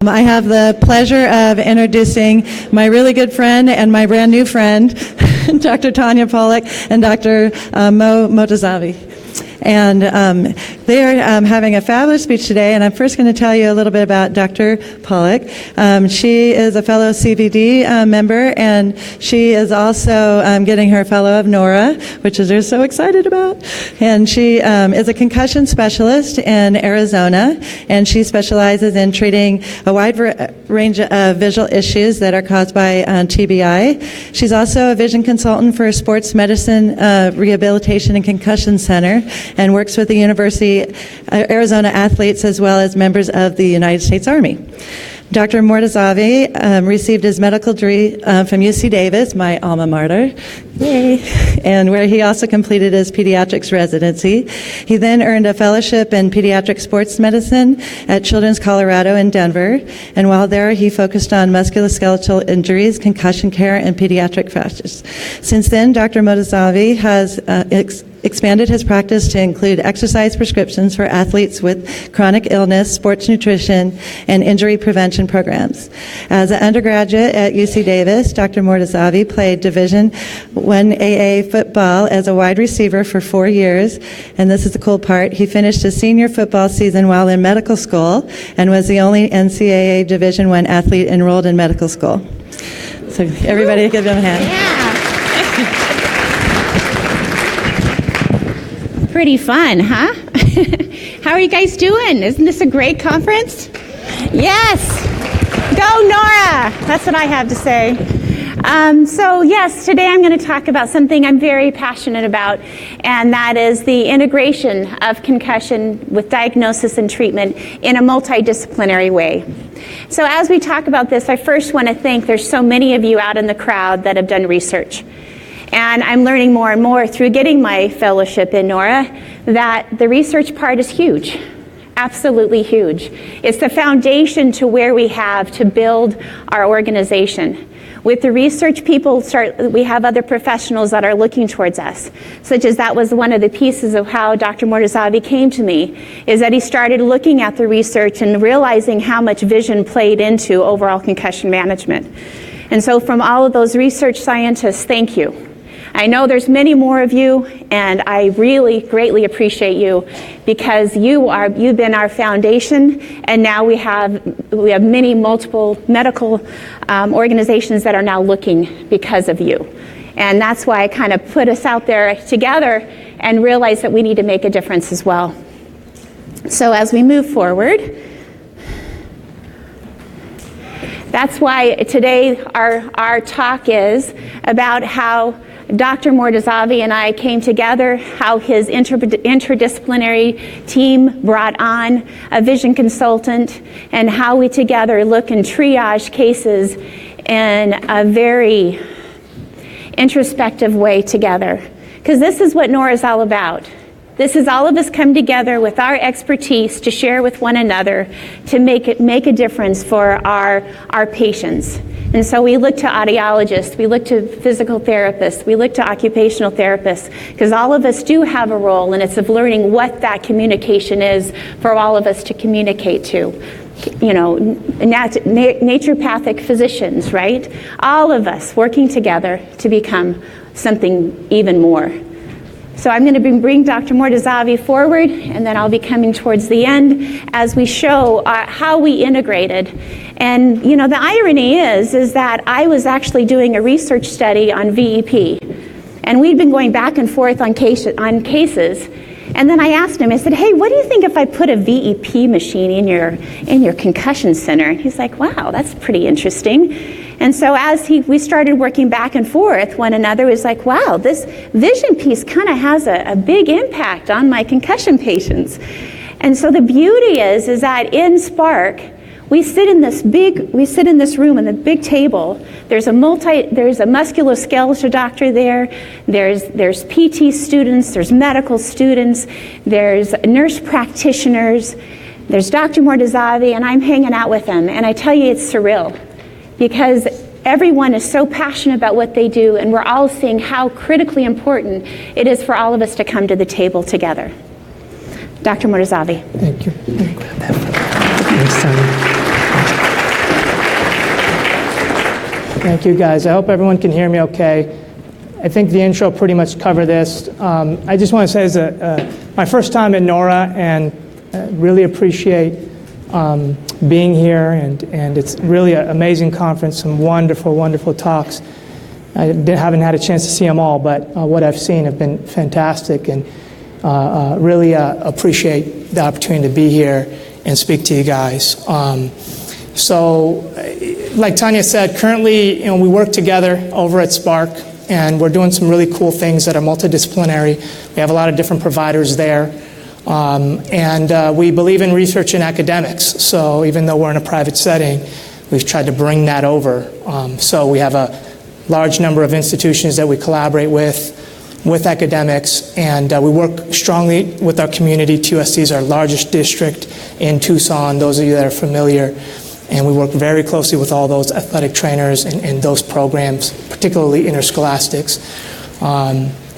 I have the pleasure of introducing my really good friend and my brand new friend, Dr. Tanya Pollak and Dr. Motazavi. And they are having a fabulous speech today, and I'm first going to tell you a little bit about Dr. Pollak. She is a fellow CVD member, and she is also getting her fellow of NORA, which they're so excited about. And she is a concussion specialist in Arizona, and she specializes in treating a wide range of visual issues that are caused by TBI. She's also a vision consultant for Sports Medicine Rehabilitation and Concussion Center, and works with the University Arizona athletes as well as members of the United States Army. Dr. Motazavi received his medical degree from UC Davis, my alma mater, yay, and where he also completed his pediatrics residency. He then earned a fellowship in pediatric sports medicine at Children's Colorado in Denver, and while there he focused on musculoskeletal injuries, concussion care, and pediatric fractures. Since then, Dr. Motazavi has expanded his practice to include exercise prescriptions for athletes with chronic illness, sports nutrition, and injury prevention programs. As an undergraduate at UC Davis, Dr. Motazavi played Division I AA football as a wide receiver for 4 years, and this is the cool part. He finished his senior football season while in medical school and was the only NCAA Division I athlete enrolled in medical school. So everybody give him a hand. Yeah. Pretty fun, huh? How are you guys doing? Isn't this a great conference? Yes! Go Nora! That's what I have to say. So yes, today I'm going to talk about something I'm very passionate about, and that is the integration of concussion with diagnosis and treatment in a multidisciplinary way. So as we talk about this, I first want to thank there's so many of you out in the crowd that have done research. And I'm learning more and more through getting my fellowship in NORA that the research part is huge, absolutely huge. It's the foundation to where we have to build our organization. With the research, we have other professionals that are looking towards us, such as that was one of the pieces of how Dr. Motazavi came to me, is that he started looking at the research and realizing how much vision played into overall concussion management. And so from all of those research scientists, thank you. I know there's many more of you, and I really greatly appreciate you because you've been our foundation, and now we have many multiple medical organizations that are now looking because of you. And that's why I kind of put us out there together and realized that we need to make a difference as well. So as we move forward, that's why today our talk is about how Dr. Motazavi and I came together, how his interdisciplinary team brought on a vision consultant, and how we together look and triage cases in a very introspective way together. Because this is what NORA is all about. This is all of us come together with our expertise to share with one another to make a difference for our patients. And so we look to audiologists, we look to physical therapists, we look to occupational therapists, because all of us do have a role, and it's of learning what that communication is for all of us to communicate to. You know, naturopathic physicians, right? All of us working together to become something even more. So I'm going to bring Dr. Motazavi forward, and then I'll be coming towards the end as we show how we integrated. And you know, the irony is that I was actually doing a research study on VEP, and we'd been going back and forth on cases. And then I asked him, I said, hey, what do you think if I put a VEP machine in your concussion center? And he's like, wow, that's pretty interesting. And so as we started working back and forth one another, it was like, wow, this vision piece kind of has a big impact on my concussion patients. And so the beauty is that in Spark, we sit in this room in the big table. There's a musculoskeletal doctor there. There's PT students. There's medical students. There's nurse practitioners. There's Dr. Motazavi, and I'm hanging out with them. And I tell you, it's surreal because everyone is so passionate about what they do, and we're all seeing how critically important it is for all of us to come to the table together. Dr. Motazavi. Thank you. Thanks, Tanya. Thank you, guys. I hope everyone can hear me okay. I think the intro pretty much covered this. I just want to say it's my first time at NORA, and really appreciate being here, and it's really an amazing conference, some wonderful, wonderful talks. I haven't had a chance to see them all, but what I've seen have been fantastic, and really appreciate the opportunity to be here and speak to you guys. So, like Tanya said, currently we work together over at Spark, and we're doing some really cool things that are multidisciplinary. We have a lot of different providers there, and we believe in research and academics. So even though we're in a private setting, we've tried to bring that over. So we have a large number of institutions that we collaborate with academics, and we work strongly with our community. TUSC is our largest district in Tucson, those of you that are familiar, and we work very closely with all those athletic trainers and those programs, particularly interscholastics,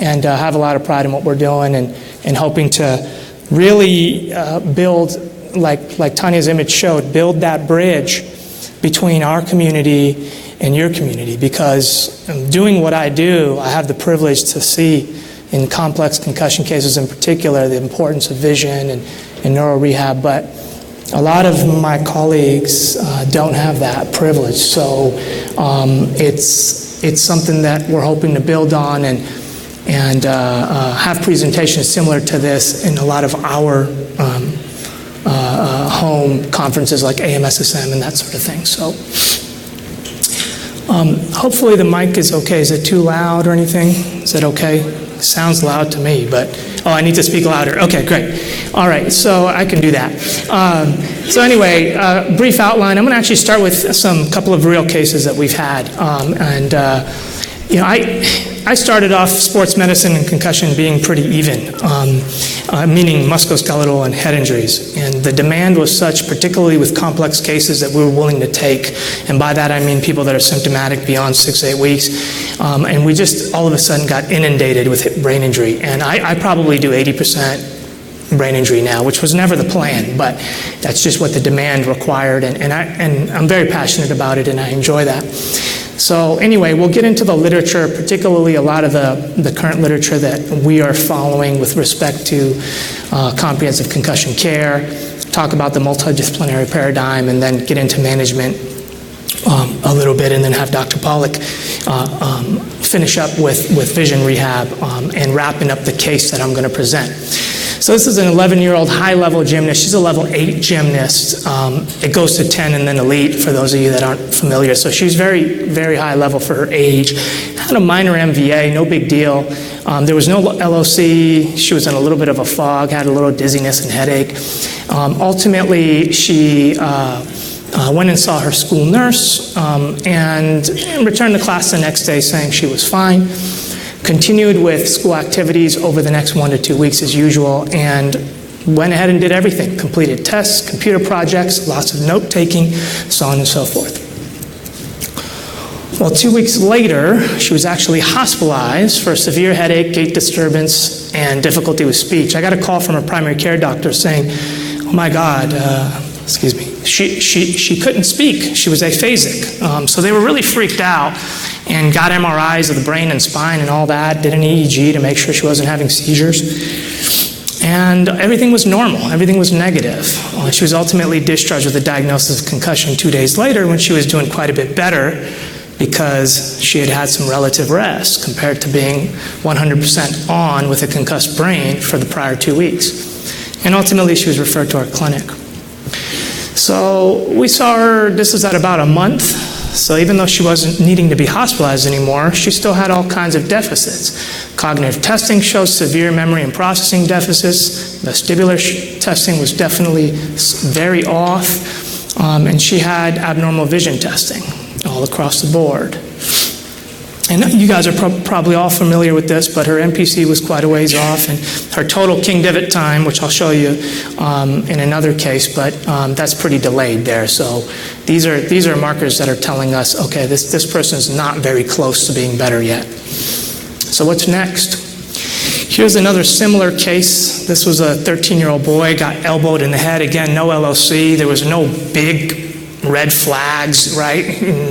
and have a lot of pride in what we're doing, and hoping to really build, like Tanya's image showed, build that bridge between our community and your community, because doing what I do, I have the privilege to see in complex concussion cases in particular the importance of vision and neuro rehab, but a lot of my colleagues don't have that privilege. So it's something that we're hoping to build on and have presentations similar to this in a lot of our home conferences like AMSSM and that sort of thing. So hopefully the mic is okay. Is it too loud or anything? Is it okay? It sounds loud to me, but I need to speak louder. Okay, great. All right, so I can do that. So anyway, brief outline. I'm going to actually start with some couple of real cases that we've had, I started off sports medicine and concussion being pretty even, meaning musculoskeletal and head injuries. And the demand was such, particularly with complex cases, that we were willing to take. And by that I mean people that are symptomatic beyond 6 to 8 weeks. And we just all of a sudden got inundated with brain injury. And I probably do 80% brain injury now, which was never the plan, but that's just what the demand required. And I'm very passionate about it, and I enjoy that. So anyway, we'll get into the literature, particularly a lot of the current literature that we are following with respect to comprehensive concussion care, talk about the multidisciplinary paradigm, and then get into management a little bit, and then have Dr. Pollak finish up with vision rehab and wrapping up the case that I'm going to present. So this is an 11-year-old high-level gymnast. She's a level 8 gymnast. It goes to 10 and then elite for those of you that aren't familiar. So she's very, very high level for her age. Had a minor MVA, no big deal. There was no LOC. She was in a little bit of a fog, had a little dizziness and headache. Ultimately, she went and saw her school nurse and returned to class the next day saying she was fine. Continued with school activities over the next 1 to 2 weeks as usual, and went ahead and did everything. Completed tests, computer projects, lots of note-taking, so on and so forth. Well, 2 weeks later, she was actually hospitalized for a severe headache, gait disturbance, and difficulty with speech. I got a call from her primary care doctor saying, oh my God, excuse me, she couldn't speak. She was aphasic. So they were really freaked out and got MRIs of the brain and spine and all that, did an EEG to make sure she wasn't having seizures. And everything was normal. Everything was negative. She was ultimately discharged with a diagnosis of concussion 2 days later when she was doing quite a bit better because she had had some relative rest compared to being 100% on with a concussed brain for the prior 2 weeks. And ultimately she was referred to our clinic. So we saw her, this was at about a month. So even though she wasn't needing to be hospitalized anymore, she still had all kinds of deficits. Cognitive testing shows severe memory and processing deficits. Vestibular testing was definitely very off. And she had abnormal vision testing all across the board. And you guys are probably all familiar with this, but her MPC was quite a ways off, and her total King Divot time, which I'll show you in another case, but that's pretty delayed there. So these are markers that are telling us, okay, this person is not very close to being better yet. So what's next? Here's another similar case. This was a 13-year-old boy, got elbowed in the head. Again, no LOC. There was no big red flags, right?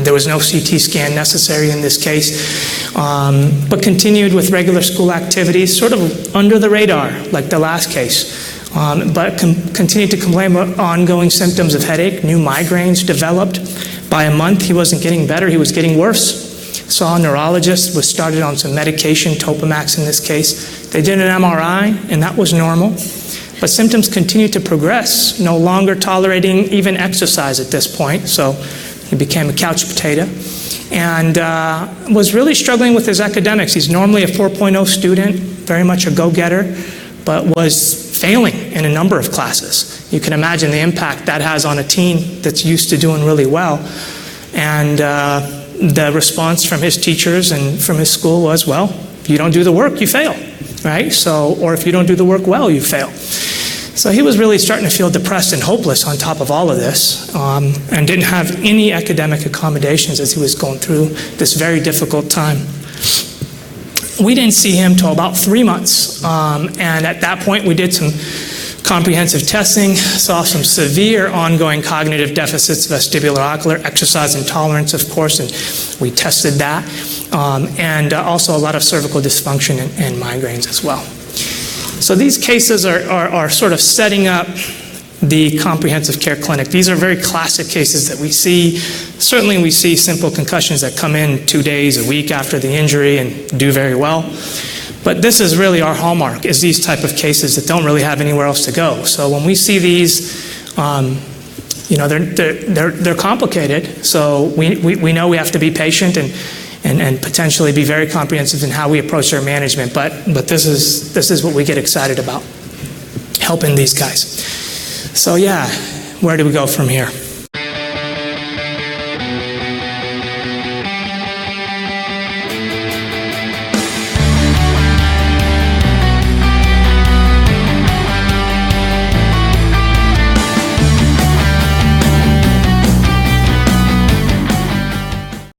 There was no CT scan necessary in this case, but continued with regular school activities, sort of under the radar, like the last case, but continued to complain about ongoing symptoms of headache. New migraines developed. By a month, he wasn't getting better, he was getting worse. Saw a neurologist, was started on some medication, Topamax in this case. They did an MRI, and that was normal. But symptoms continued to progress, no longer tolerating even exercise at this point, so he became a couch potato, and was really struggling with his academics. He's normally a 4.0 student, very much a go-getter, but was failing in a number of classes. You can imagine the impact that has on a teen that's used to doing really well. And the response from his teachers and from his school was, well, if you don't do the work, you fail, right? So, or if you don't do the work well, you fail. So he was really starting to feel depressed and hopeless on top of all of this, and didn't have any academic accommodations as he was going through this very difficult time. We didn't see him till about 3 months, and at that point we did some comprehensive testing, saw some severe ongoing cognitive deficits, vestibular ocular, exercise intolerance, of course, and we tested that, and also a lot of cervical dysfunction and migraines as well. So these cases are sort of setting up the comprehensive care clinic. These are very classic cases that we see. Certainly we see simple concussions that come in 2 days, a week after the injury and do very well. But this is really our hallmark, is these type of cases that don't really have anywhere else to go. So when we see these, they're complicated. So we know we have to be patient and potentially be very comprehensive in how we approach their management. But this is what we get excited about, helping these guys. So yeah, where do we go from here?